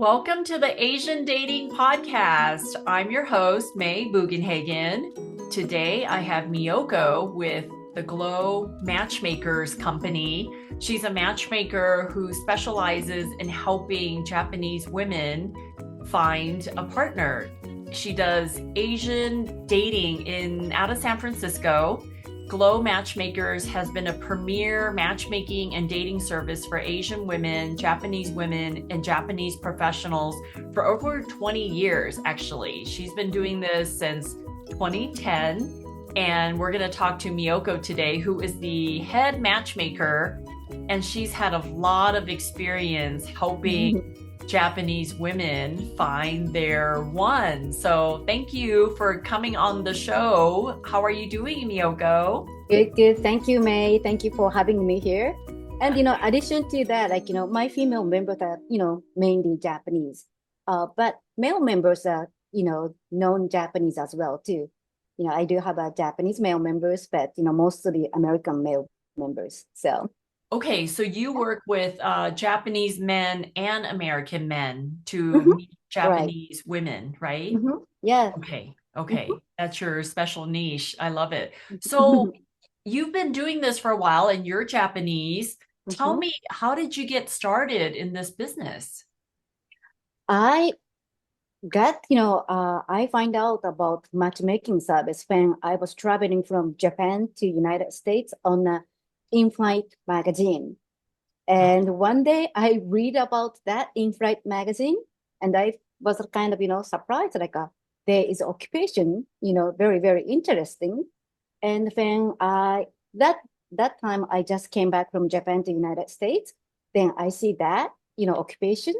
Welcome to the Asian Dating Podcast. I'm your host, May Bugenhagen. Today I have Miyoko with the Glow Matchmakers Company. She's a matchmaker who specializes in helping Japanese women find a partner. She does Asian dating out of San Francisco. Glow Matchmakers has been a premier matchmaking and dating service for Asian women, and Japanese professionals for over 20 years, actually. She's been doing this since 2010. And we're going to talk to Miyoko today, who is the head matchmaker. And she's had a lot of experience helping Japanese women find their one. So thank you for coming on the show. How are you doing, Miyoko? Good. Thank you, May. Thank you for having me here. And, addition to that, my female members are, mainly Japanese. But male members are, non-Japanese as well, too. I do have a Japanese male members, but, mostly American male members. So. Okay, so you work with Japanese men and American men to meet Japanese women, right? Yeah. Okay. That's your special niche. I love it. So you've been doing this for a while and you're Japanese. Tell me, how did you get started in this business? I I find out about matchmaking service when I was traveling from Japan to United States on a in-flight magazine. And one day I read about that in-flight magazine and I was kind of, surprised, there is occupation, very, very interesting. And then that time I just came back from Japan to United States. Then I see that, occupation.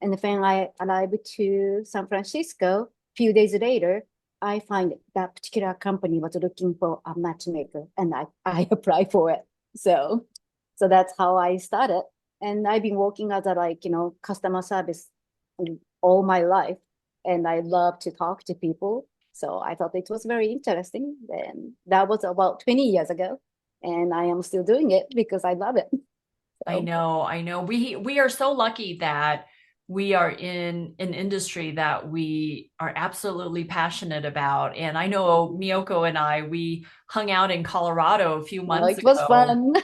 And then I arrived to San Francisco. Few days later, I find that particular company was looking for a matchmaker and I applied for it. So that's how I started. And I've been working as a customer service all my life. And I love to talk to people. So I thought it was very interesting. And that was about 20 years ago. And I am still doing it because I love it. I know. We are so lucky that we are in an industry that we are absolutely passionate about. And I know Miyoko and we hung out in Colorado a few months It was ago. fun.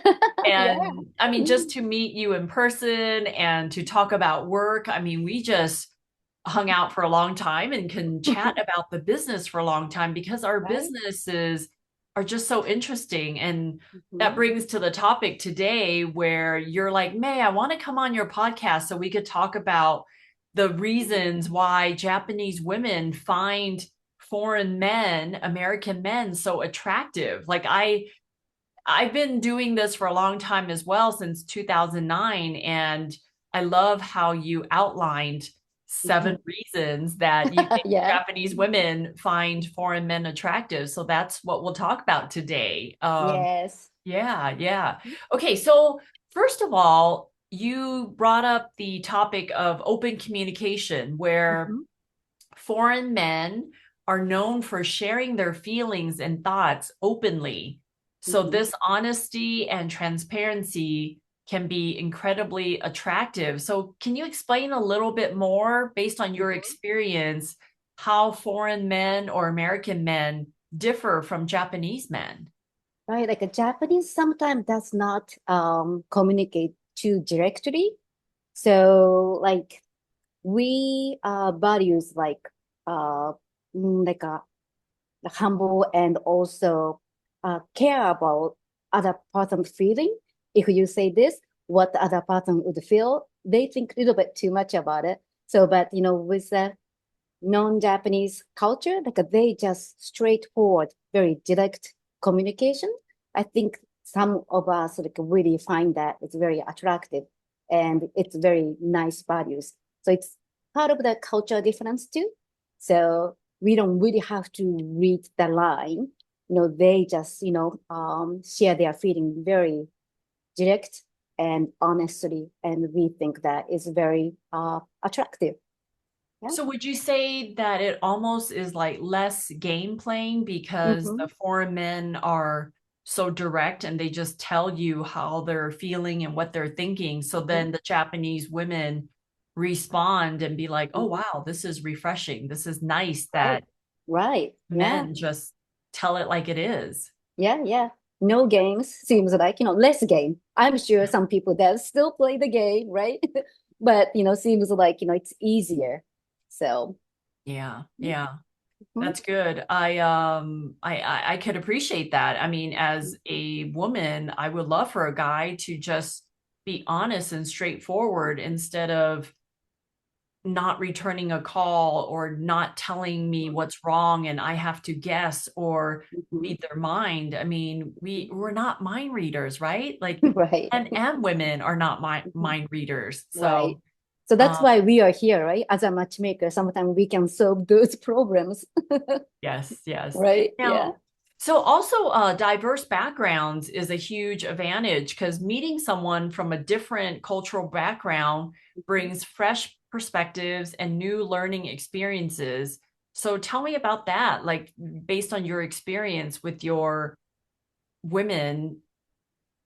And Yeah. I mean, just to meet you in person and to talk about work, I mean, we just hung out for a long time and can chat about the business for a long time because our Right. businesses are just so interesting. And that brings to the topic today where you're like, May, I want to come on your podcast so we could talk about the reasons why Japanese women find foreign men, American men, so attractive. I've been doing this for a long time as well, since 2009. And I love how you outlined 7 reasons that you think Yeah. Japanese women find foreign men attractive. So that's what we'll talk about today. Yes. Yeah. Okay, so first of all, you brought up the topic of open communication, where foreign men are known for sharing their feelings and thoughts openly. So this honesty and transparency can be incredibly attractive. So can you explain a little bit more based on your experience how foreign men or American men differ from Japanese men? Right. Like a Japanese sometimes does not communicate too directly. So we values uh like a humble and also care about other person's feeling. If you say this, what the other person would feel, they think a little bit too much about it. So, but with the non-Japanese culture, they just straightforward, very direct communication. I think some of us really find that it's very attractive and it's very nice values. So it's part of the cultural difference too. So we don't really have to read the line. They just, share their feeling very direct and honestly. And we think that is very attractive. Yeah. So would you say that it almost is like less game playing because the foreign men are so direct and they just tell you how they're feeling and what they're thinking? So then the Japanese women respond and be like, oh, wow, this is refreshing. This is nice Right. that Right. Yeah. men just tell it like it is. Yeah. Yeah. No games seems like, less game. I'm sure some people that still play the game, right? But, seems like, it's easier. So, Yeah. Yeah. mhm, That's good. I could appreciate that. I mean, as a woman, I would love for a guy to just be honest and straightforward instead of not returning a call or not telling me what's wrong and I have to guess or mhm, read their mind. I mean, we're not mind readers, right? Like right. men and women are not Mhm, mind readers. right. So, So that's um, why we are here, right? As a matchmaker, sometimes we can solve those problems, yes, yes. right? Yeah. Now, so also diverse backgrounds is a huge advantage because meeting someone from a different cultural background brings fresh perspectives and new learning experiences. So tell me about that, like based on your experience with your women,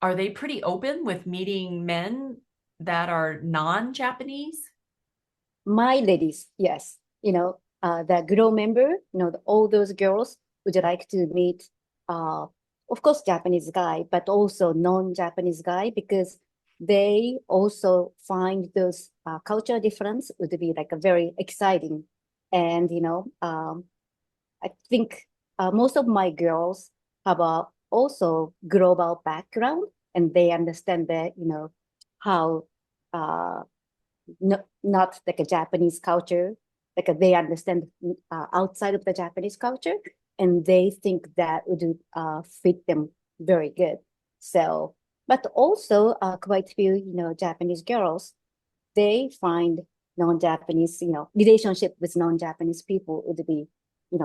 are they pretty open with meeting men that are non-Japanese? My ladies, yes. The grow member, all those girls would like to meet, uh, of course, Japanese guy, but also non-Japanese guy because they also find those culture difference would be like a very exciting. And, I think most of my girls have a also global background and they understand that, how uh, not like a Japanese culture, like they understand outside of the Japanese culture, and they think that would fit them very good. So, but also quite few, Japanese girls, they find non-Japanese, relationship with non-Japanese people would be,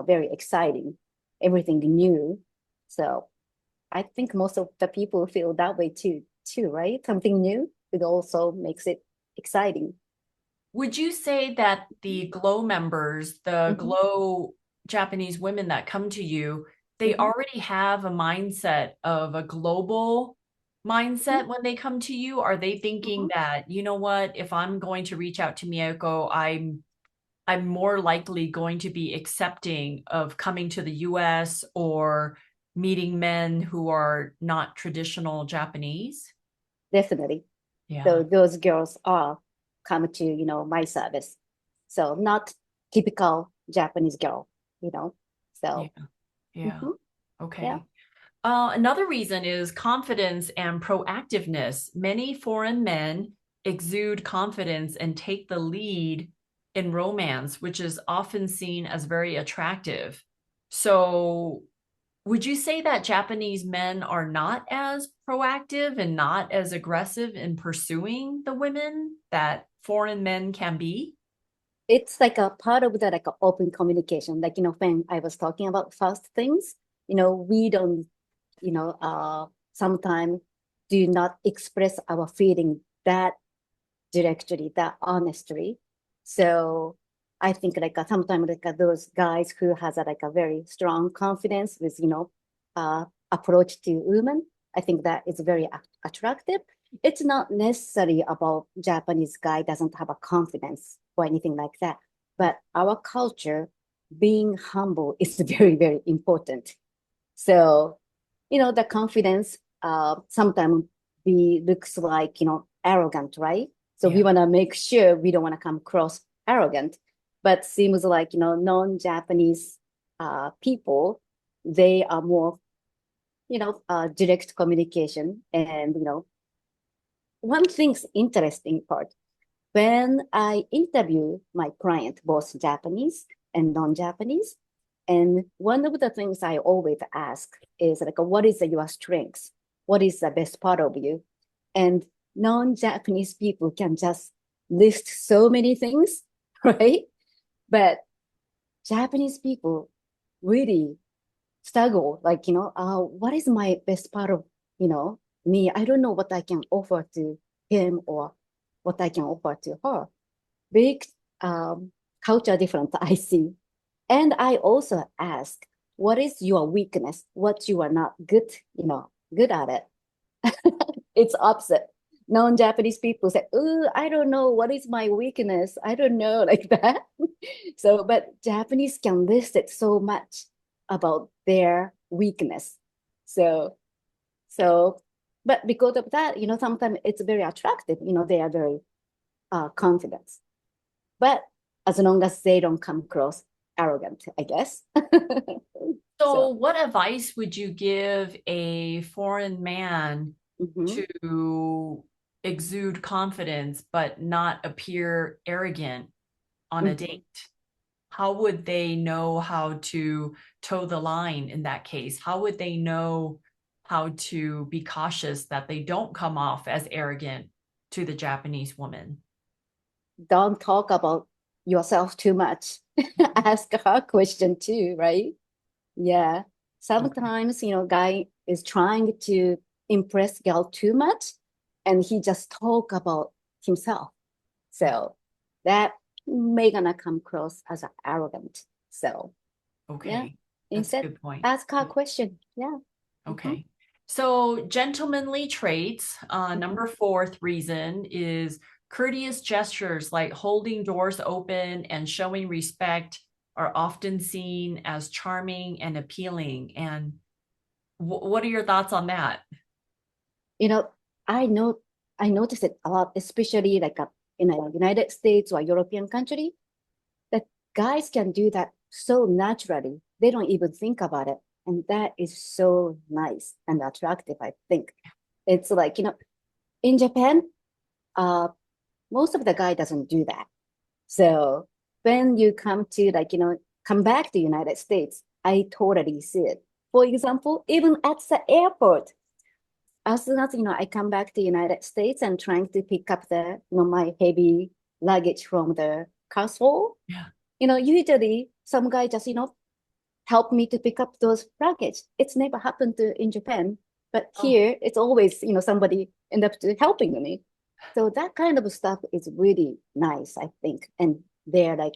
very exciting, everything new. So I think most of the people feel that way too, right? Something new, it also makes it exciting. Would you say that the Glow members, the Mhm, Glow Japanese women that come to you, they mhm, already have a mindset of a global mhm, mindset when they come to you? Are they thinking mhm. that, you know what, if I'm going to reach out to Miyoko, I'm more likely going to be accepting of coming to the US or meeting men who are not traditional Japanese? Definitely. Yeah. So those girls are come to, my service. So not typical Japanese girl, you know. Yeah. So Yeah. mhm, yeah, Okay. Another reason is confidence and proactiveness. Many foreign men exude confidence and take the lead in romance, which is often seen as very attractive. So, would you say that Japanese men are not as proactive and not as aggressive in pursuing the women that foreign men can be? it's like a part of the like a open communication. Like, when I was talking about fast things, we don't, sometimes do not express our feeling that directly, that honestly. So I think like sometimes like those guys who has like a very strong confidence with approach to women, I think that is very attractive. It's not necessarily about Japanese guy doesn't have a confidence or anything like that, but our culture being humble is very very important. So the confidence sometimes be looks like arrogant, right? So we Yeah. want to make sure we don't want to come across arrogant, but seems like non-Japanese people, they are more direct communication. And one thing's interesting part, when I interview my client, both Japanese and non-Japanese, and one of the things I always ask is like, what is your strengths? What is the best part of you? And non-Japanese people can just list so many things, right? But Japanese people really struggle, like, what is my best part of, me? I don't know what I can offer to him or what I can offer to her. Big culture difference I see. And I also ask, what is your weakness? What you are not good, good at it. It's opposite. non-Japanese people say, oh, I don't know, what is my weakness? I don't know, like that. So, but Japanese can list it so much about their weakness. So, so, but because of that, sometimes it's very attractive. They are very confident. But as long as they don't come across arrogant, I guess. So, So, what advice would you give a foreign man mhm, to exude confidence but not appear arrogant on a mhm. date? How would they know how to toe the line in that case? How would they know how to be cautious that they don't come off as arrogant to the Japanese woman? Don't talk about yourself too much. Ask her question too, right? Yeah. Okay. Sometimes, guy is trying to impress girl too much and he just talk about himself. Yeah. So that may gonna come across as arrogant. So yeah, Okay. That's a instead good point. ask her question. Yeah. Mhm. Okay. So, gentlemanly traits, Mhm. number fourth reason is courteous gestures like holding doors open and showing respect are often seen as charming and appealing. And what are your thoughts on that? You know, I know I notice it a lot, especially like in a United States or European country, that guys can do that so naturally. They don't even think about it. And that is so nice and attractive, I think. It's like, in Japan, uh, most of the guy doesn't do that. So when you come to come back to United States, I totally see it. For example, even at the airport, as soon as I come back to United States and trying to pick up my heavy luggage from the castle, Yeah. usually some guy just help me to pick up those luggage. It's never happened in Japan, but Oh, here it's always somebody end up to helping me. So that kind of stuff is really nice, I think, and they're like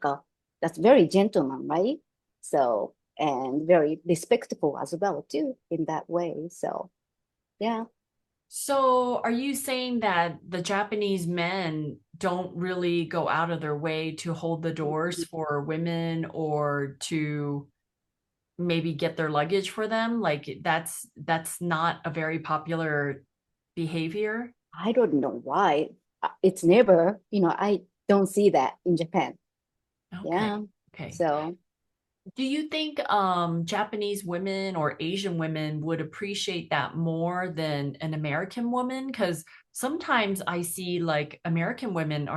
that's very gentleman, right? So and very respectful as well too in that way. So yeah. so are you saying that the Japanese men don't really go out of their way to hold the doors for women or to maybe get their luggage for them? Like that's not a very popular behavior. I don't know why. It's never, I don't see that in Japan. Okay. Yeah. Okay. So, Do you think Japanese women or Asian women would appreciate that more than an American woman? Because sometimes I see like American women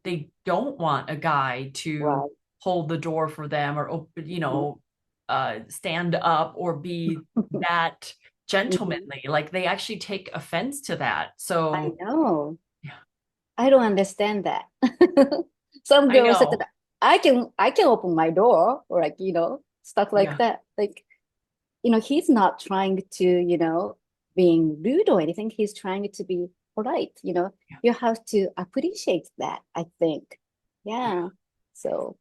they don't want a guy to right. hold the door for them or open, stand up or be that Mhm. gentlemanly. Like they actually take offense to that. I So, know. yeah, I don't understand that. Some I girls said know. that I can open my door or stuff like Yeah. that. Like, he's not trying to, being rude or anything. He's trying to be polite, Yeah. You have to appreciate that, I think. Yeah. Yeah. So,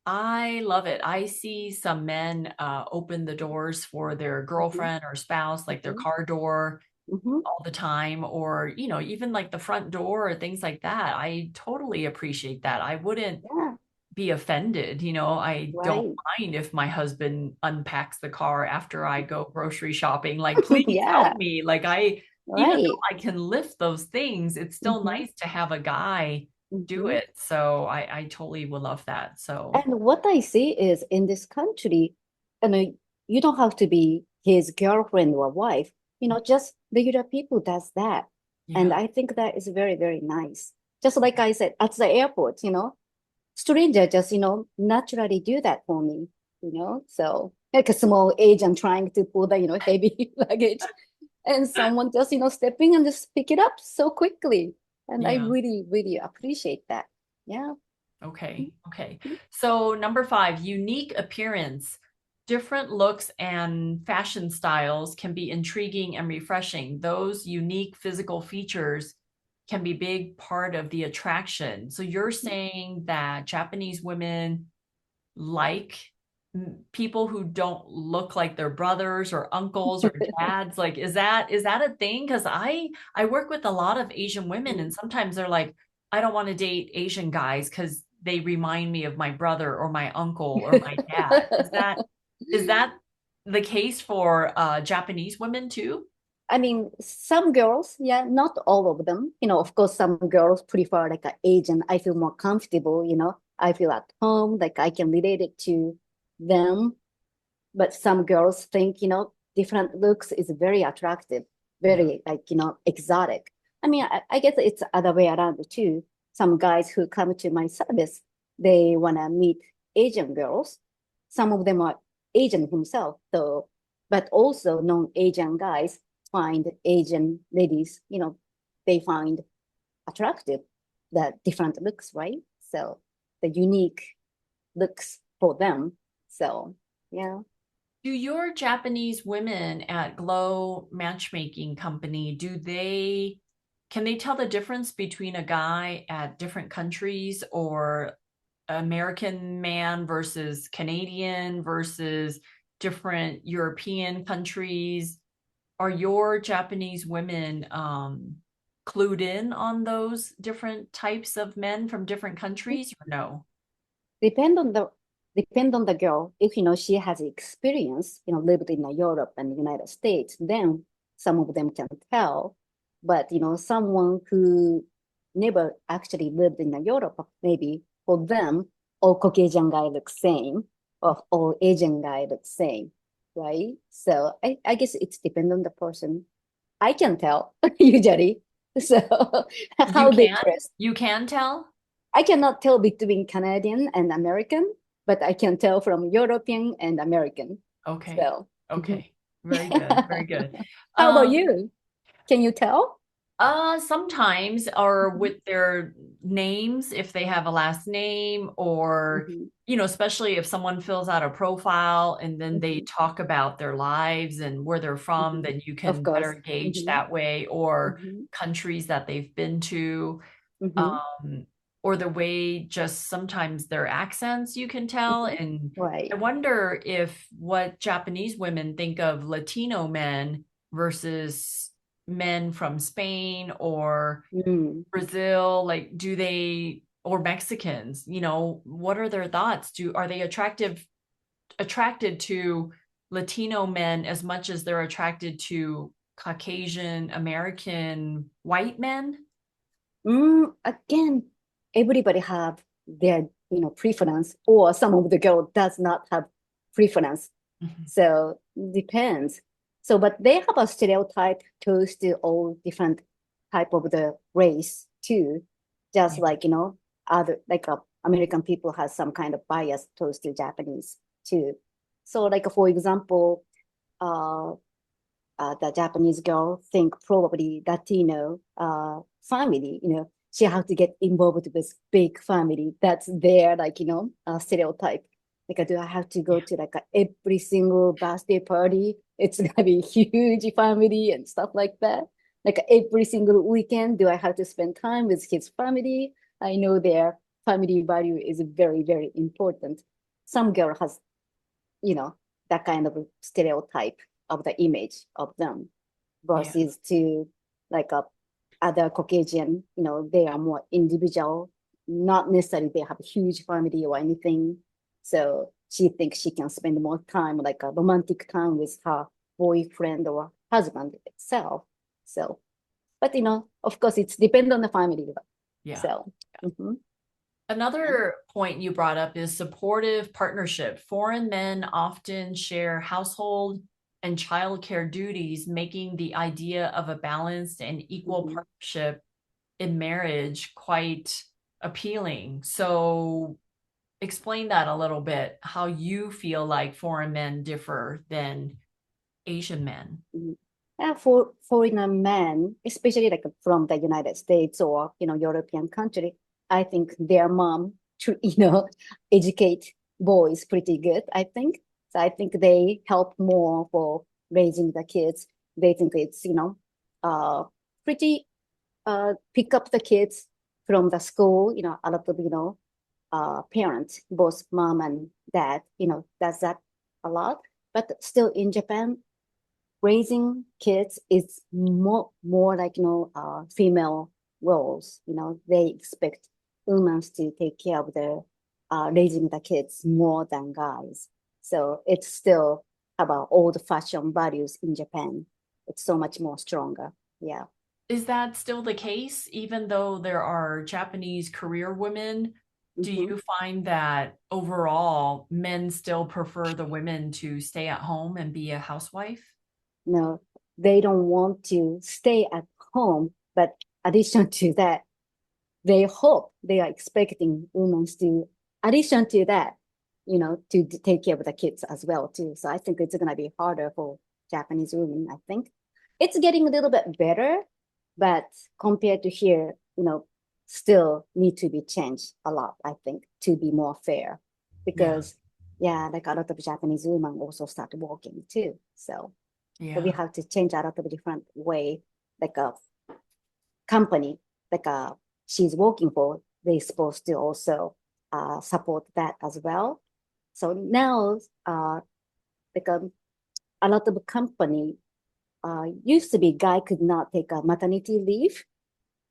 I love it. I see some men open the doors for their mhm, girlfriend or spouse, like their mhm, car door mhm. all the time, or, even like the front door or things like that. I totally appreciate that. I wouldn't Yeah, be offended. I don't right. mind if my husband unpacks the car after I go grocery shopping. Like, please Yeah, help me. Even though right. I can lift those things, it's still Hmm. nice to have a guy do Hmm. it. So I totally would love that. So, And what I see is in this country, you don't have to be his girlfriend or wife, just regular people does that. And yeah. I think that is very, very nice. Just like I said, at the airport, stranger just, naturally do that for me, So like a small age, I'm trying to pull the, heavy luggage and someone just, stepping and just pick it up so quickly. And I Yeah. really, really appreciate that. Yeah. Okay. Okay. So, number five, unique appearance. Different looks and fashion styles can be intriguing and refreshing. Those unique physical features can be a big part of the attraction. So, you're saying that Japanese women like people who don't look like their brothers or uncles or dads? Like, is that a thing? Because I work with a lot of Asian women, and sometimes they're like, I don't want to date Asian guys because they remind me of my brother or my uncle or my dad. Is that the case for Japanese women too? I mean, some girls, yeah, not all of them. Of course, some girls prefer like an Asian. I feel more comfortable, I feel at home, like I can relate it to them. But some girls think, different looks is very attractive, Yeah. very like, exotic. I mean, I guess it's the other way around too. Some guys who come to my service, they want to meet Asian girls. Some of them are Asian himself, so, but also non-Asian guys find Asian ladies, they find attractive the different looks, right? So the unique looks for them. So yeah. Do your Japanese women at Glow Matchmaking Company, can they tell the difference between a guy at different countries or American man versus Canadian versus different European countries? Are your Japanese women clued in on those different types of men from different countries or no? depend on the depend on the girl. If she has experience, lived in Europe and the United States, then some of them can tell. But someone who never actually lived in Europe, maybe for them, all Caucasian guy looks same, or all Asian guy looks same, right? So I guess it's depend on the person. I can tell usually. So You how they can? dress. You can tell? I cannot tell between Canadian and American, but I can tell from European and American. Okay. So, mhm. Okay. Very good. Very good. How about Um, you? Can you tell? sometimes or Mhm, with their names, if they have a last name, or, mhm, especially if someone fills out a profile and then they mhm, talk about their lives and where they're from, mhm. then you Of can better course. gauge Mhm, that way, or mhm, countries that they've been to. mhm, um, or the way just sometimes their accents you can tell. mhm. And I Right. wonder if what Japanese women think of Latino men versus men from Spain or Mm. Brazil, like or Mexicans, what are their thoughts? Are they attracted to Latino men as much as they're attracted to Caucasian American white men? Again, everybody have their, preference, or some of the girl does not have preference. Mhm. So depends. So, but they have a stereotype towards to all different type of the race too. Just Yeah. like, other like American people has some kind of bias towards to Japanese too. So like for example, uh, the Japanese girl think probably Latino family, she have to get involved with big family. That's their like, stereotype. Like, do I have to go Yeah. to like every single birthday party? It's gonna be huge family and stuff like that. Like every single weekend, do I have to spend time with his family? I know their family value is very, very important. Some girl has, you know, that kind of stereotype of the image of them Yeah. versus to like other Caucasian, they are more individual, not necessarily they have a huge family or anything. So she thinks she can spend more time, like a romantic time with her boyfriend or husband itself. So, but of course, it's depend on the family. Yeah. So, mhm, yeah. Another point you brought up is supportive partnership. Foreign men often share household and childcare duties, making the idea of a balanced and equal Mhm. partnership in marriage quite appealing. So, explain that a little bit, how you feel like foreign men differ than Asian men. Mhm. Yeah, for foreigner men, especially like from the United States or European country, I think their mom to educate boys pretty good. I think so. I think they help more for raising the kids. They think it's uh pretty pick up the kids from the school. A lot of parents, both mom and dad, does that a lot. But still in Japan, raising kids is more like, female roles. They expect women to take care of their raising the kids more than guys. So it's still about old-fashioned values in Japan. It's so much more stronger. Yeah. Is that still the case, even though there are Japanese career women? Do Mm-hmm. you find that overall men still prefer the women to stay at home and be a housewife? No, they don't want to stay at home, but addition to that, they are expecting women to, addition to that, to take care of the kids as well too. So I think it's gonna be harder for Japanese women. I think it's getting a little bit better, but compared to here, still need to be changed a lot. I think to be more fair, Yeah, because yeah, like a lot of Japanese women also start working too. So we yeah. have to change a lot of different way, like a company, like she's working for, they're supposed to also support that as well. So now, like a lot of company used to be guy could not take a maternity leave,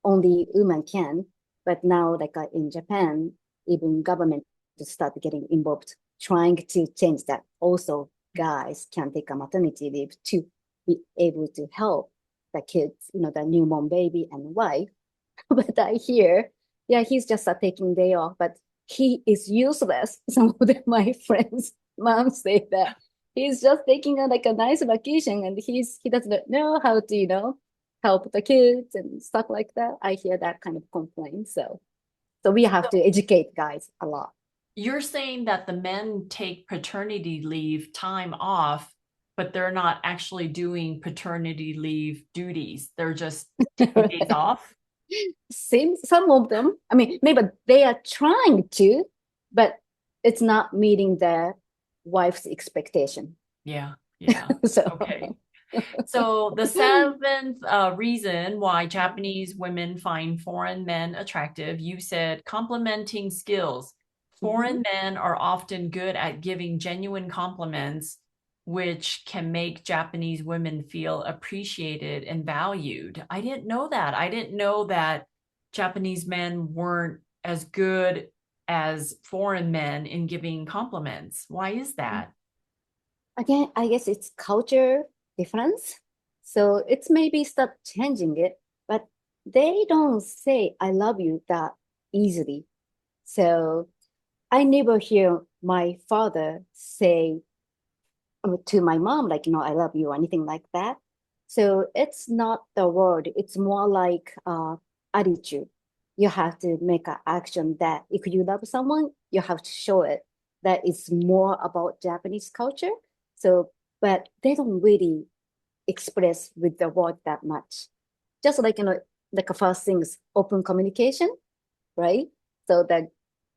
only women can. But now, like in Japan, even government to start getting involved, trying to change that. Also, guys can take a maternity leave to be able to help the kids, the newborn baby and wife. But I hear, yeah, he's just taking day off, but he is useless. Some of my friends' moms say that he's just taking like a nice vacation, and he doesn't know how to, help the kids and stuff like that. I hear that kind of complaint. So we have So to educate guys a lot. you're saying that the men take paternity leave time off, but they're not actually doing paternity leave duties. They're just taking days off? Seems some of them, I mean, maybe they are trying to, but it's not meeting their wife's expectation. Yeah, yeah. So Okay. So the seventh reason why Japanese women find foreign men attractive, you said complimenting skills. Mhm. Foreign men are often good at giving genuine compliments, which can make Japanese women feel appreciated and valued. I didn't know that. I didn't know that Japanese men weren't as good as foreign men in giving compliments. Why is that? Again, I guess it's culture difference. So it's maybe start changing it, but they don't say I love you that easily. So I never hear my father say to my mom, like, I love you or anything like that. So it's not the word, it's more like attitude. You have to make an action that if you love someone, you have to show it. That is more about Japanese culture. So, but they don't really express with the word that much. Just like, like the first thing is open communication, right? So the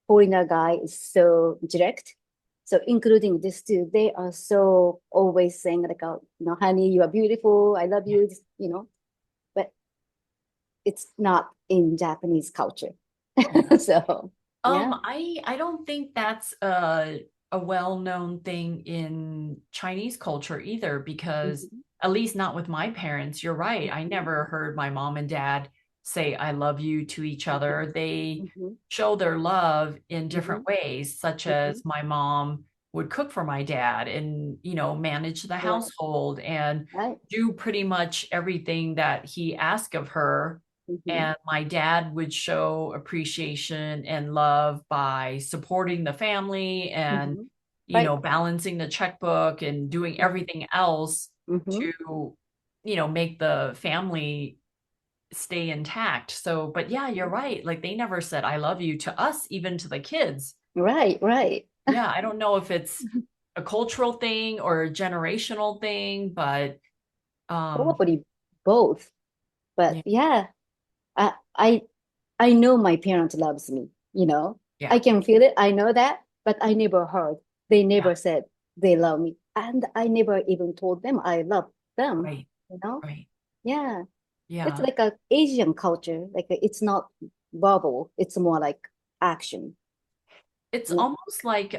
foreigner guy is so direct. So including this too, they are so always saying like, honey, you are beautiful, I love Yeah. you, but it's not in Japanese culture. Yeah. So yeah. I don't think that's a well-known thing in Chinese culture either, because Mhm, at least not with my parents. You're right. I mhm, never heard my mom and dad say I love you to each other. They mhm, show their love in different mhm, ways, such mhm. as my mom would cook for my dad and, manage the Right, household and right. do pretty much everything that he asked of her. Mhm, And my dad would show appreciation and love by supporting the family and, mhm. Right. balancing the checkbook and doing everything else Mhm. to, make the family stay intact. So, but yeah, you're right. Like they never said, I love you to us, even to the kids. Right, right. Yeah, I don't know if it's a cultural thing or a generational thing, but Probably both. But yeah, yeah, I I I know my parents loves me, I yeah, can feel it. I know that, but I never heard. They yeah, never said they love me. And I never even told them I love them, right, you know? right. Yeah. It's Yeah. like a Asian culture. Like it's not verbal, it's more like action. It's You know? almost like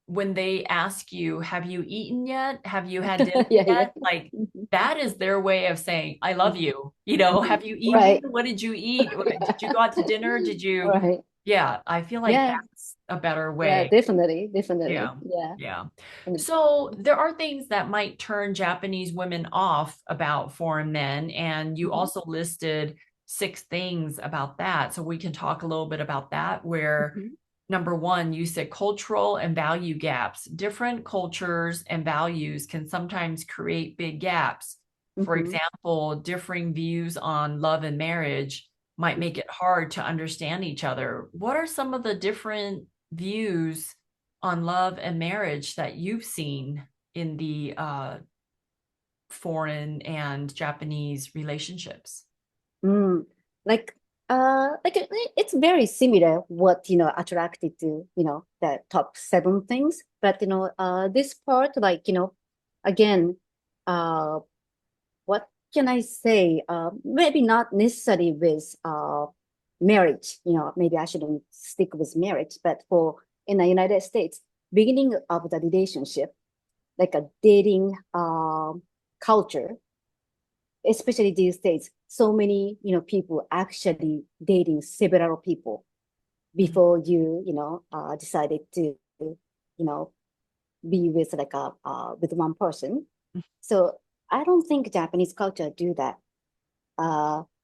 when they ask you, have you eaten yet? Have you had dinner Yeah, yeah. yet? Like Mhm. that is their way of saying, I love you. You know, Mhm. have you eaten? Right. What did you eat? Did you go out to dinner? Did you? Right. Yeah, I feel like Yeah. that's a better Yeah, way. definitely, definitely. Yeah. Yeah. Yeah. And So there are things that might turn Japanese women off about foreign men. And you mhm, also listed 6 things about that. So we can talk a little bit about that, where mhm, number one, you said cultural and value gaps. Different cultures and values can sometimes create big gaps. For mhm, example, differing views on love and marriage might make mhm. it hard to understand each other. What are some of the different views on love and marriage that you've seen in the foreign and Japanese relationships? Mm. Like it's very similar what attracted to the top 7 things, but this part, like again, uh what can I say? Maybe not necessarily with marriage. Maybe I shouldn't stick with marriage, but for in the United States, beginning of the relationship, like a dating culture, especially these days, so many people actually dating several people Mhm. before decided to know be with like a with one person. So I don't think Japanese culture do that.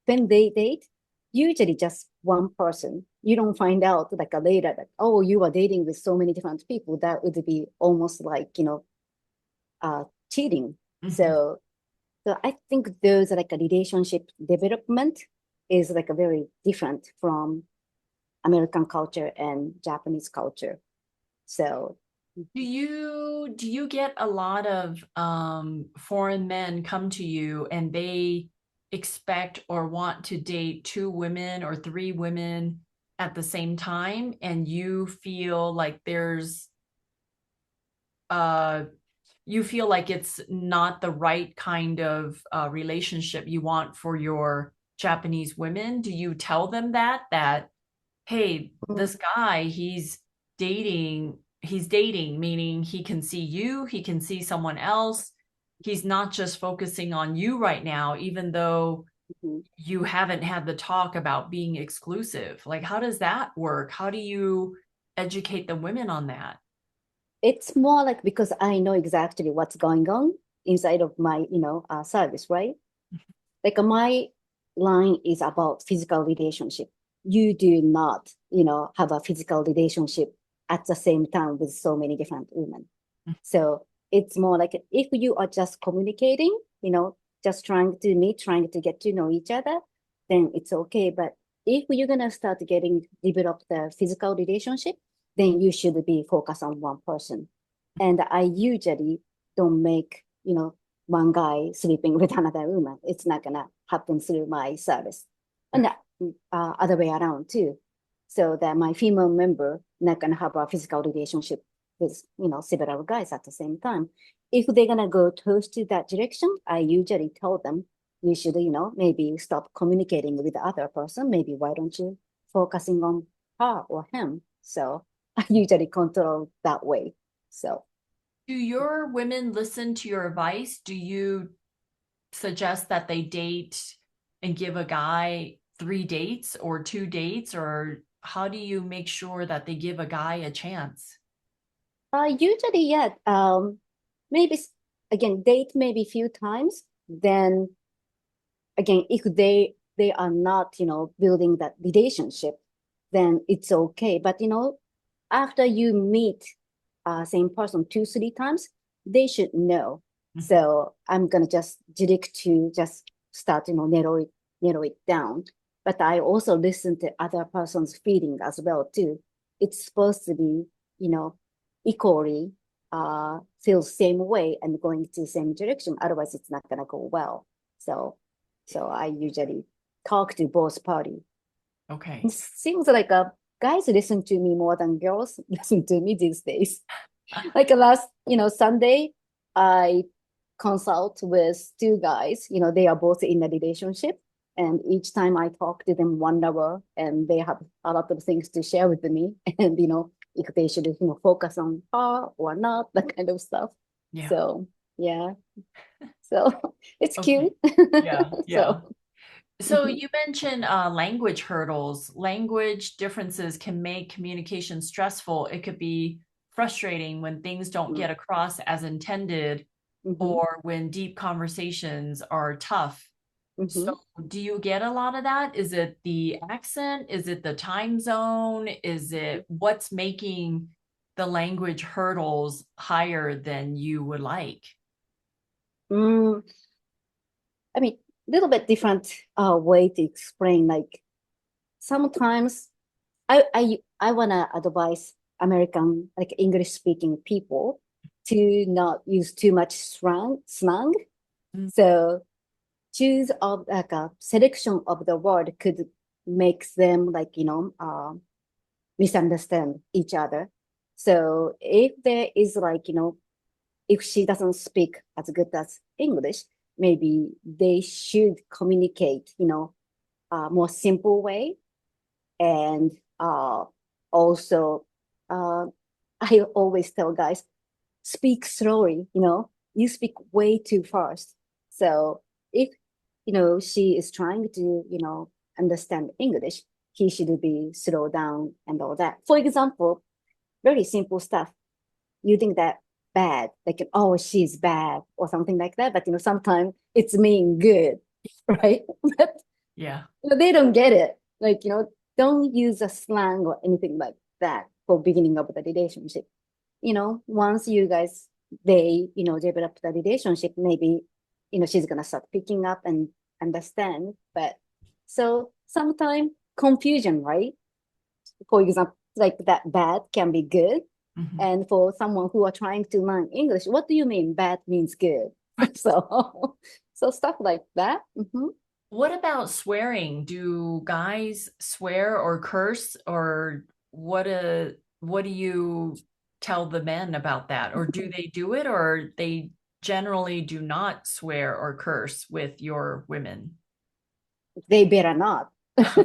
When they date, usually just one person. You don't find out like a later that, oh, you are dating with so many different people. That would be almost like cheating. Mhm. So I think those like a relationship development is like a very different from American culture and Japanese culture. So Do you get a lot of foreign men come to you and they expect or want to date 2 women or 3 women at the same time, and you feel like uh you feel like it's not the right kind of relationship you want for your Japanese women? Do you tell them that hey, this guy, he's dating, meaning he can see you, he can see someone else. He's not just focusing on you right now, even though mhm. you haven't had the talk about being exclusive. Like, how does that work? How do you educate the women on that? It's more like because I know exactly what's going on inside of my service, right? Like my line is about physical relationship. You do not have a physical relationship at the same time with so many different women. So it's more like if you are just communicating, just trying to meet, trying to get to know each other, then it's okay. But if you're gonna start getting develop the physical relationship, then you should be focused on one person. And I usually don't make, one guy sleeping with another woman. It's not gonna happen through my service. And Right. other way around too. So that my female member not gonna have a physical relationship with several guys at the same time. If they're gonna go towards to that direction, I usually tell them you should maybe stop communicating with the other person. Maybe why don't you focusing on her or him? So I usually control that way. So Do your women listen to your advice? Do you suggest that they date and give a guy 3 dates or 2 dates, or how do you make sure that they give a guy a chance? usually yeah, maybe again date maybe few times. Then again, if they are not building that relationship, then it's okay. But after you meet same person 2 3 times, they should know. Mhm. So I'm gonna just direct to just start narrow it down. But I also listen to other person's feeling as well too. It's supposed to be equally feel same way and going to the same direction. Otherwise, it's not gonna go well. So I usually talk to both parties. It Okay. seems like guys listen to me more than girls listen to me these days. Like last, Sunday, I consult with 2 guys. They are both in a relationship. And each time I talk to them 1 hour and they have a lot of things to share with me. And, if they should, focus on her or not, that kind of stuff. Yeah. So yeah, so it's Okay. cute. Yeah. Yeah. So So mhm, you mentioned language hurdles. Language differences can make communication stressful. It could be frustrating when things don't get across as intended mhm, or when deep conversations are tough. So mhm. do you get a lot of that? Is it the accent? Is it the time zone? Is it what's making the language hurdles higher than you would like? Mm, I mean, little bit different way to explain. Like sometimes I wanna advise American, like English speaking people to not use too much slang. Mm. So choose of like a selection of the word could makes them like misunderstand each other. So if there is like if she doesn't speak as good as English, maybe they should communicate a more simple way. And also uh, I always tell guys, speak slowly, you speak way too fast. So if, she is trying to, understand English, he should be slow down and all that. For example, very simple stuff. You think that bad, like, oh, she's bad or something like that. But, sometimes it's mean good, right? But Yeah. they don't get it. Like, don't use a slang or anything like that for beginning of the relationship. Once you guys they develop the relationship, maybe she's gonna start picking up and understand. But so sometimes confusion, right? For example, like that bad can be good, Mhm. and for someone who are trying to learn English, what do you mean bad means good? So so stuff like that. What about swearing? Do guys swear or curse, or what do you tell the men about that? Or do they do it, or they generally do not swear or curse with your women? They better not.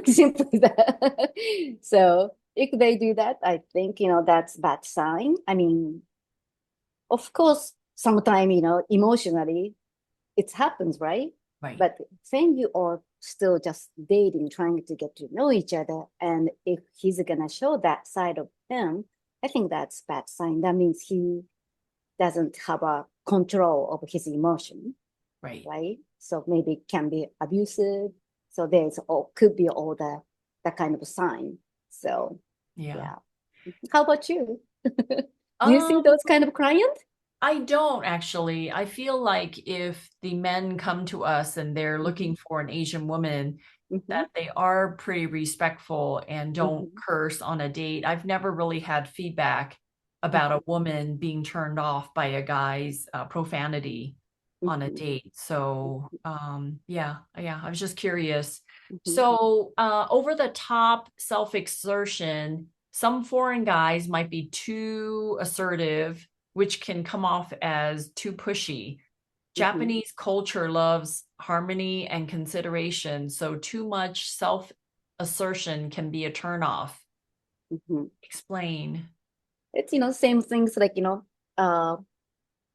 Simply that. So if they do that, I think that's bad sign. I mean, of course, sometimes emotionally it happens, right? Right. But when you are still just dating, trying to get to know each other, and if he's gonna show that side of him, I think that's bad sign. That means he doesn't have a control of his emotion, Right. right? So maybe it can be abusive. So there's all could be all that kind of sign. So Yeah. yeah. How about you? Do you see Um, those kind of client? I don't actually. I feel like if the men come to us and they're Mm-hmm, looking for an Asian woman, mm-hmm, that they are pretty respectful and don't mm-hmm, curse on a date. I've never really had feedback about a mm-hmm, woman being turned off by a guy's profanity on a mm-hmm, date. So, yeah, yeah, I was just curious. mm-hmm, So, over the top self-exertion, some foreign guys might be too assertive, which can come off as too pushy. mm-hmm, Japanese culture loves harmony and consideration, so too much self assertion can be a turnoff. mm-hmm. Explain. It's same things like uh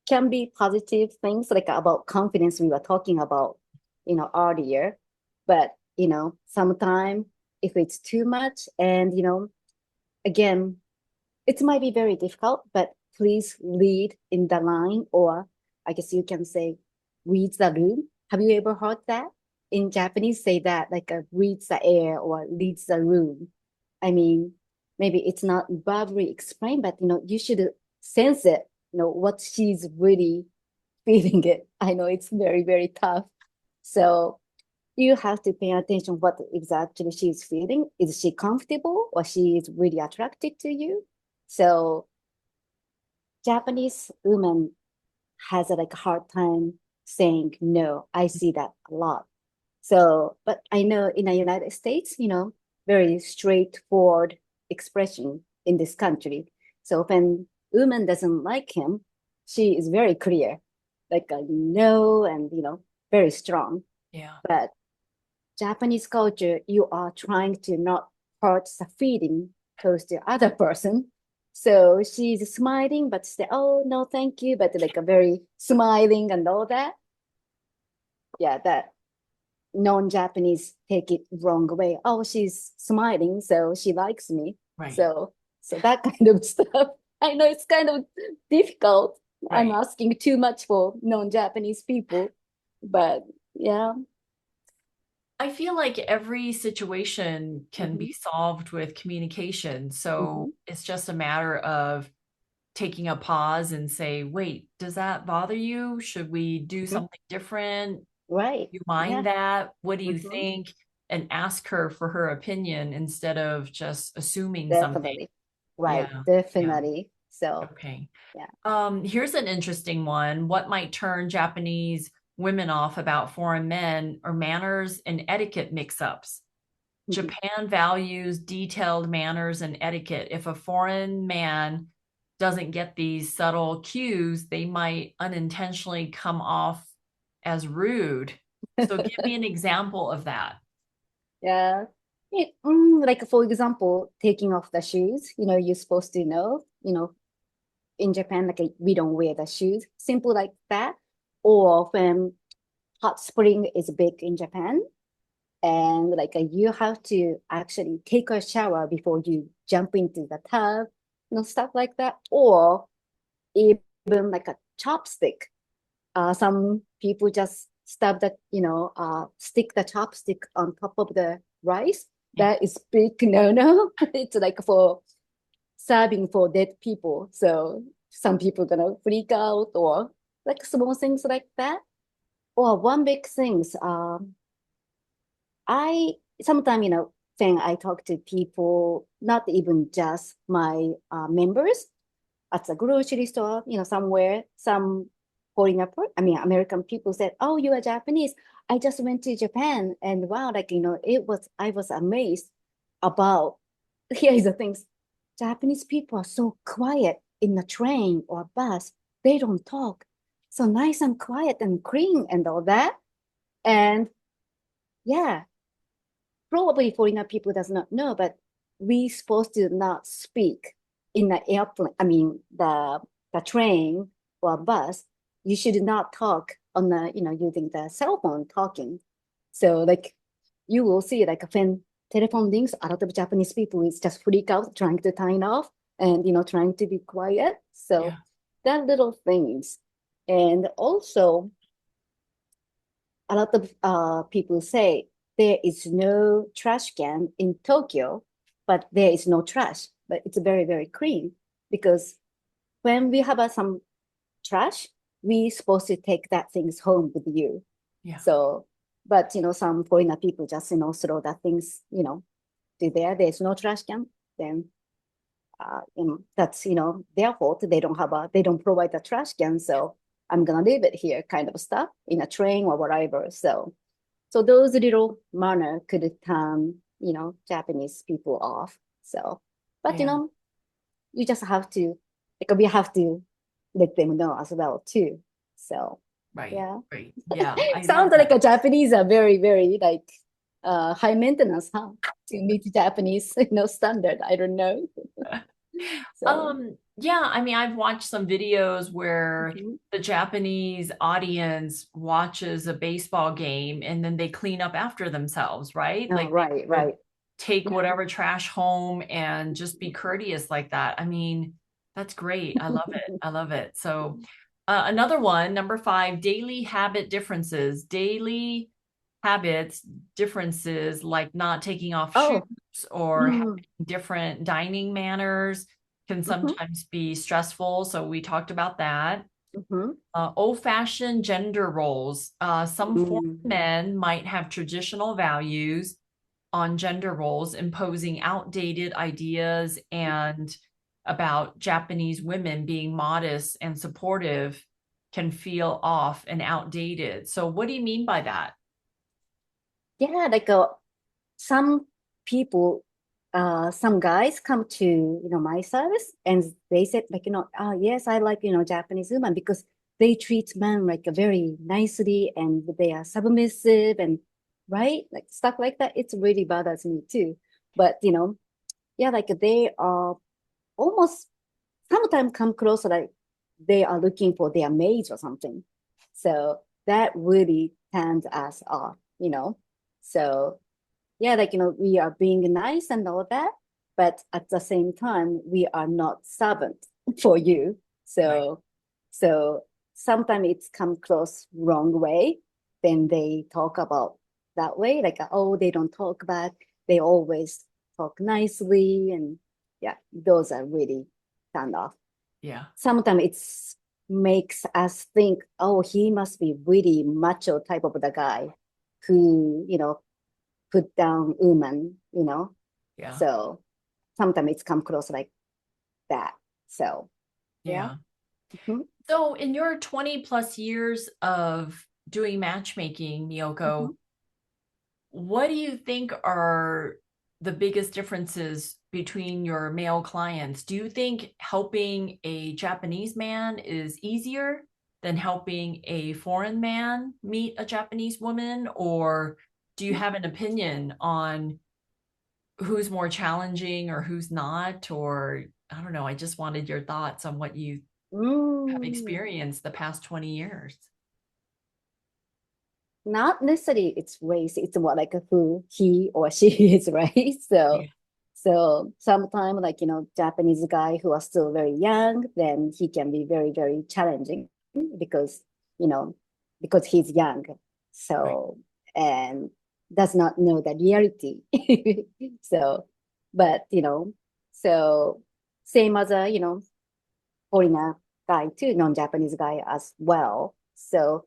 can be positive things like about confidence we were talking about earlier, but sometimes if it's too much and again it might be very difficult, but please lead in the line, or I guess you can say read the room. Have you ever heard that? In Japanese, say that like reads the air or leads the room. I mean, maybe it's not verbally explained, but you should sense it, what she's really feeling it. I know it's very, very tough. So you have to pay attention what exactly she's feeling. Is she comfortable or she is really attracted to you? So Japanese woman has a like hard time saying no. I see that a lot. So, but I know in the United States, very straightforward expression in this country. So when woman doesn't like him, she is very clear, like a no, and very strong. Yeah. But Japanese culture, you are trying to not hurt the feeling towards the other person. So she's smiling, but say, "Oh no, thank you," but like a very smiling and all that. Yeah, that non-Japanese take it wrong way. Oh, she's smiling, so she likes me. Right. So that kind of stuff. I know it's kind of difficult. I'm Right. asking too much for non-Japanese people, but yeah. I feel like every situation can Hmm. be solved with communication. So Hmm. it's just a matter of taking a pause and say, wait, does that bother you? Should we do Hmm. something different? Right. You Yeah. mind that? What do you Hmm. think? And ask her for her opinion instead of just assuming something. Definitely. Right. Yeah. Yeah. Definitely. So Okay. yeah. Here's an interesting one. What might turn Japanese women off about foreign men or manners and etiquette mix-ups? Mhm. Japan values detailed manners and etiquette. If a foreign man doesn't get these subtle cues, they might unintentionally come off as rude. So give me an example of that. Yeah. Like for example, taking off the shoes, you're supposed to know, in Japan, like we don't wear the shoes, simple like that. Or when hot spring is big in Japan, and like you have to actually take a shower before you jump into the tub, stuff like that. Or even like a chopstick. Some people just stab that, stick the chopstick on top of the rice. Yeah. That is big no. It's like for serving for dead people. So some people gonna freak out or like small things like that. Or one big things. I sometimes, when I talk to people, not even just my members at the grocery store, somewhere, some foreigner, I mean, American people said, "Oh, you are Japanese. I just went to Japan, and wow, like, I was amazed about." Here is the things. Japanese people are so quiet in a train or bus. They don't talk. So nice and quiet and clean and all that. And yeah, probably foreigner people does not know, but we supposed to not speak in the airplane. I mean, the train or bus. You should not talk on the, using the cell phone talking. So like you will see like when telephone rings, a lot of Japanese people is just freak out trying to turn off and trying to be quiet. Yeah. So that little things. And also a lot of people say there is no trash can in Tokyo, but there is no trash, but it's very, very clean because when we have some trash, we supposed to take that things home with you. Yeah. So, but some foreigner people just throw that things to there. There's no trash can. Then that's their fault. They don't provide the trash can, so I'm gonna leave it here, kind of stuff in a train or whatever. So those little manner could turn Japanese people off. So, but Yeah. you just have to like we have to let them know as well too. So Right. yeah. Right. Yeah. I love Sounds like that. a Japanese are very, very like high maintenance, huh? To meet Japanese, standard. I don't know. So Yeah, I mean, I've watched some videos where mhm. the Japanese audience watches a baseball game and then they clean up after themselves, right? Oh, Like they right, would right. take Yeah. whatever trash home and just be courteous like that. I mean, that's great. I love it. I love it. So, another one, number five, daily habit differences. Daily habits differences like not taking off shoes Oh, or having mm, different dining manners can mhm, sometimes be stressful. So we talked about that. mhm, Old-fashioned gender roles. Some foreign mm. men might have traditional values on gender roles, imposing outdated ideas and about Japanese women being modest and supportive can feel off and outdated. So what do you mean by that? Yeah, like some people, some guys come to my service and they said like oh yes, I like Japanese women because they treat men like very nicely and they are submissive and right like stuff like that. It's really bothers me too. But yeah, like they are almost. sometimes come close like they are looking for their maids or something. So that really turns us off, you know. So yeah, like, we are being nice and all that, but at the same time, we are not servant for you. Right. So sometimes it's come close wrong way. Then they talk about that way, like, oh, they don't talk back. They always talk nicely. And yeah, those are really turned off. Yeah. Sometimes it's makes us think, oh, he must be really macho type of the guy who, put down woman, Yeah. So sometimes it's come close like that. So yeah. Yeah. Mhm, So in your 20 plus years of doing matchmaking, Miyoko, mhm. what do you think are the biggest differences between your male clients? Do you think helping a Japanese man is easier than helping a foreign man meet a Japanese woman? Or do you have an opinion on who's more challenging or who's not? Or I don't know. I just wanted your thoughts on what you have Mm, experienced the past 20 years. Not necessarily it's race, it's more like who he or she is, right? Yeah. So sometimes like, Japanese guy who are still very young, then he can be very, very challenging because, you know, because he's young. Right. So, and does not know the reality. So, but, so same as a, foreigner guy too, non-Japanese guy as well. So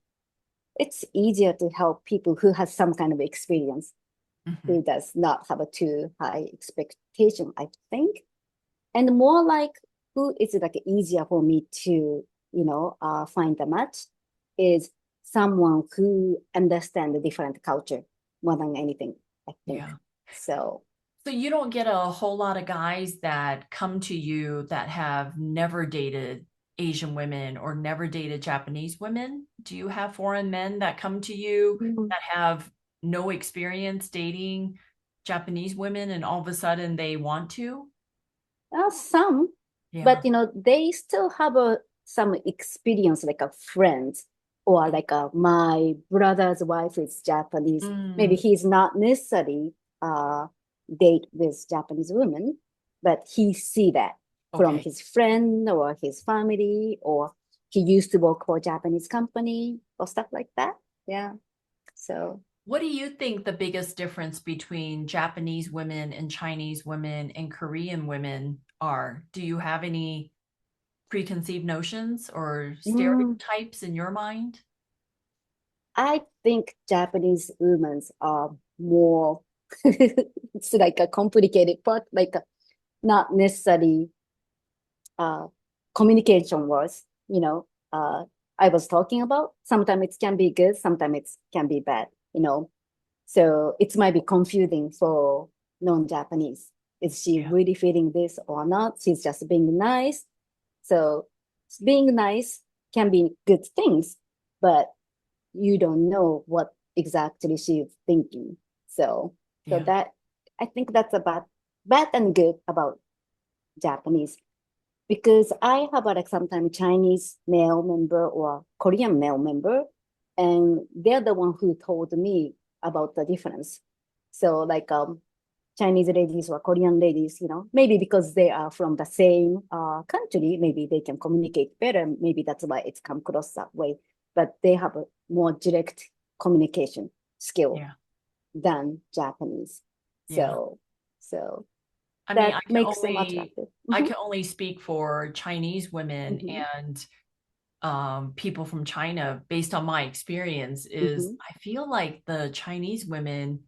it's easier to help people who has some kind of experience, Mhm. who does not have a too high expectation, I think. And more like who is it like easier for me to, find a match is someone who understand the different culture more than anything, I think. Yeah. So So you don't get a whole lot of guys that come to you that have never dated Asian women or never dated Japanese women? Do you have foreign men that come to you mm, that have no experience dating Japanese women and all of a sudden they want to? some, Yeah. but they still have some experience like a friend or like my brother's wife is Japanese. Maybe Mm, he's not necessarily uh date with Japanese women, but he see that from okay. his friend or his family, or he used to work for a Japanese company or stuff like that. Yeah. So What do you think the biggest difference between Japanese women and Chinese women and Korean women are? Do you have any preconceived notions or mm, stereotypes in your mind? I think Japanese women are more, it's like a complicated part, like not necessarily uh, communication words, I was talking about. Sometimes it can be good, sometimes it can be bad. So it might be confusing for non-Japanese. Is she Yeah, really feeling this or not? She's just being nice. So being nice can be good things, but you don't know what exactly she's thinking. So, so yeah, that I think that's about bad and good about Japanese, because I have like sometimes Chinese male member or Korean male member, and they're the one who told me about the difference. So like Chinese ladies or Korean ladies, maybe because they are from the same country, maybe they can communicate better. Maybe that's why it's come across that way. But they have a more direct communication skill yeah, than Japanese. yeah. So, so I mean, that makes them attractive. I can only speak for Chinese women Hmm. and people from China based on my experience is Hmm. I feel like the Chinese women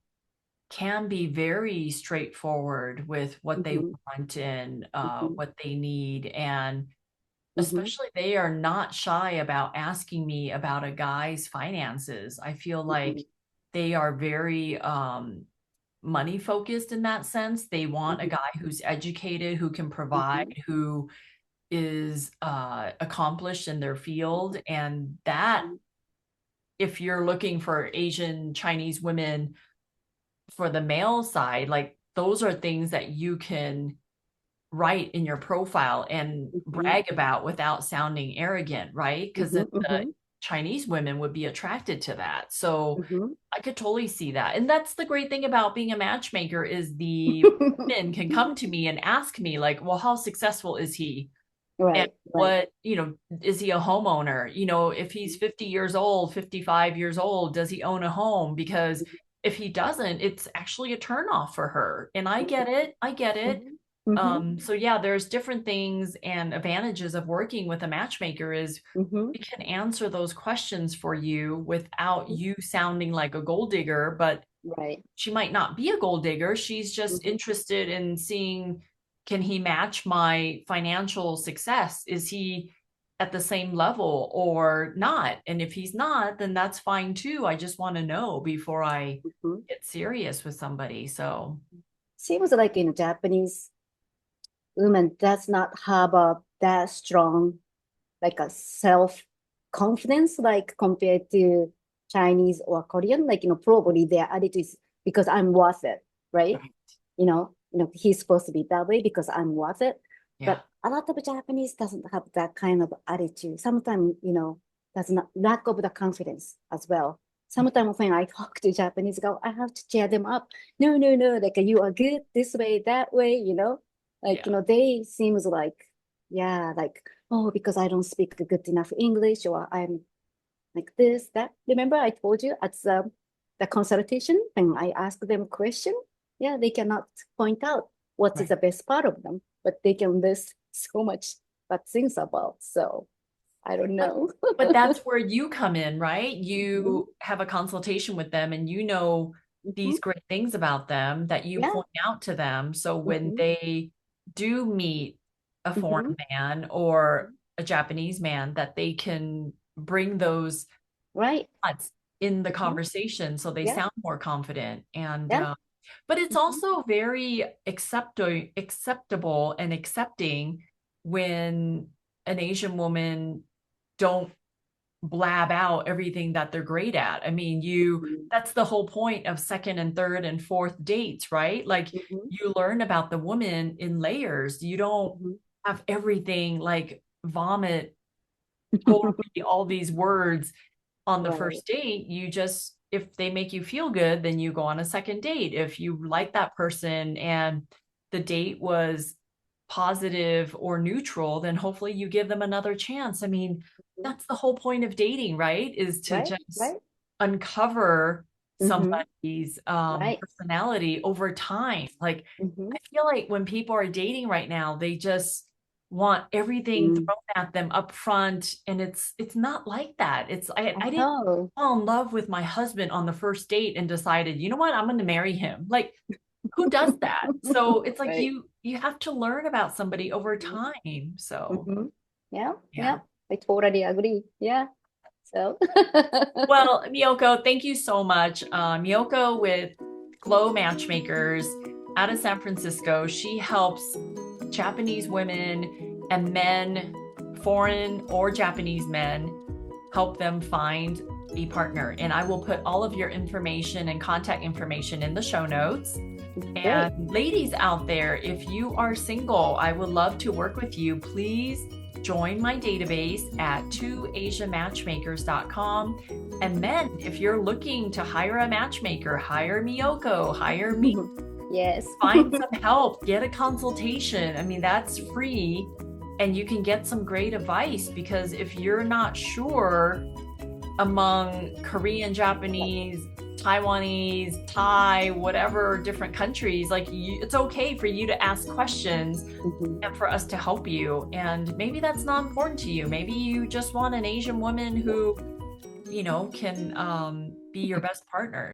can be very straightforward with what they Hmm. want and Hmm. what they need. And Hmm. especially they are not shy about asking me about a guy's finances. I feel like Hmm. they are very money focused in that sense. They want a Hmm. guy who's educated, who can provide, Hmm. who is accomplished in their field. And that, if you're looking for Asian Chinese women for the male side, like those are things that you can write in your profile and Mm-hmm. brag about without sounding arrogant, right? Because Mm-hmm. then the Mm-hmm. Chinese women would be attracted to that. So Mm-hmm. I could totally see that. And that's the great thing about being a matchmaker is the women can come to me and ask me like, well, how successful is he? And Right, right. what, is he a homeowner? If he's 50 years old, 55 years old, does he own a home? Because if he doesn't, it's actually a turnoff for her. And I get it. I get it. Mm-hmm. Mm-hmm. So yeah, there's different things and advantages of working with a matchmaker is Mm-hmm. we can answer those questions for you without you sounding like a gold digger, but Right. she might not be a gold digger. She's just Mm-hmm. interested in seeing, can he match my financial success? Is he at the same level or not? And if he's not, then that's fine too. I just want to know before I Mm-hmm. get serious with somebody. So, Seems like in Japanese women does not have a that strong like a self confidence like compared to Chinese or Korean. Like probably their attitude is because I'm worth it, right? right. He's supposed to be that way because I'm worth it. Yeah. But a lot of Japanese doesn't have that kind of attitude. Sometimes, does not lack of the confidence as well. Sometimes when I talk to Japanese girl, I have to cheer them up. No, no, no, like you are good this way, that way, Yeah. they seems like, yeah, like, oh, because I don't speak good enough English or I'm like this, that. Remember I told you at the consultation when I asked them question, yeah, they cannot point out what is Right. the best part of them, but they can list so much bad things about. So I don't But know. but that's where you come in, right? Mhm, You have a consultation with them and you know mhm. these great things about them that you Yeah. point out to them. So when Mhm, they do meet a mhm, foreign man or a Japanese man, that they can bring those right. thoughts in the Mhm. conversation so they Yeah. sound more confident. And Yeah. but it's Mhm, also very acceptable and accepting when an Asian woman don't blab out everything that they're great at. I mean, mhm, that's the whole point of second and third and fourth dates, right? Like mhm, you learn about the woman in layers. You don't mhm. have everything like vomit totally all these words on the Right. first date. You just, if they make you feel good, then you go on a second date. If you like that person and the date was positive or neutral, then hopefully you give them another chance. I mean, Mhm. that's the whole point of dating, right? Is to Right. just Right. uncover Mhm. somebody's Right. personality over time. Like, Mhm. I feel like when people are dating right now, they just want everything Mm. thrown at them up front, and it's not like that. I I didn't know. fall in love with my husband on the first date and decided, you know what, I'm going to marry him. Like, who does that? So it's like Right. you have to learn about somebody over time. So Mm-hmm. Yeah, yeah. yeah. I totally agree. Yeah. So Well, Miyoko, thank you so much. Miyoko with Glow Matchmakers out of San Francisco. She helps Japanese women and men, foreign or Japanese men, help them find a partner. And I will put all of your information and contact information in the show notes. great. And ladies out there, if you are single, I would love to work with you. Please join my database at 2asiamatchmakers.com. And then if you're looking to hire a matchmaker, hire Miyoko, hire me, Yes. find some help, get a consultation. I mean, that's free and you can get some great advice because if you're not sure among Korean, Japanese, Taiwanese, Thai, whatever different countries, like it's okay for you to ask questions Mhm. and for us to help you. And maybe that's not important to you. Maybe you just want an Asian woman who, can be your best partner.